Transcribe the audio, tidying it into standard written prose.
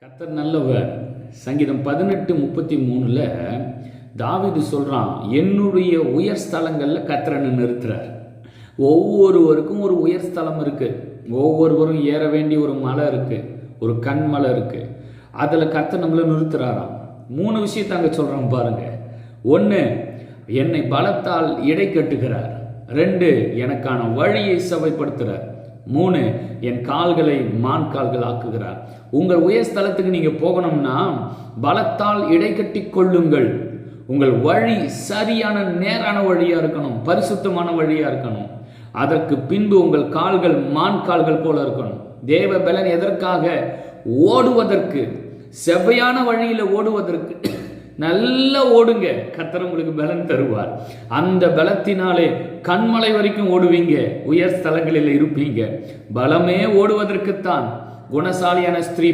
கர்த்தர் நல்லவர். சங்கீதம் 18:33 தாவீது சொல்றான், என்னுடைய உயர் ஸ்தலங்களில் கர்த்தரை நிறுத்துறார். ஒவ்வொருவருக்கும் ஒரு உயர் ஸ்தலம் இருக்கு. ஒவ்வொருவரும் ஏற வேண்டிய ஒரு மலை இருக்கு, ஒரு கண்மலை இருக்கு. அதில் கர்த்தர் நம்மளை நிறுத்துறாராம். 3 விஷயத்தை அங்கே சொல்றான் பாருங்க. 1, என்னை பலத்தால் இடை கட்டுகிறார். 2, எனக்கான வழியை செவ்வாய்ப்படுத்துகிறார். 3, என் கால்களை மான் கால்கள் ஆக்குகிறார். உங்கள் உயர் ஸ்தலத்துக்கு நீங்க போகணும்னா பலத்தால் இடை கட்டி கொள்ளுங்கள். உங்கள் வழி சரியான நேரான வழியா இருக்கணும், பரிசுத்தமான வழியா இருக்கணும். அதற்கு பின்பு உங்கள் கால்கள் மான் கால்கள் போல இருக்கணும். தேவ பலன் எதற்காக? ஓடுவதற்கு, செவ்வையான வழியில ஓடுவதற்கு. நல்லா ஓடுங்க, கர்த்தர் உங்களுக்கு பலன் தருவார். அந்த பலத்தினாலே கண்மலை வரைக்கும் ஓடுவீங்க, உயர் ஸ்தலங்களில் இருப்பீங்க. பலமே ஓடுவதற்குத்தான். குணசாலியான ஸ்திரீ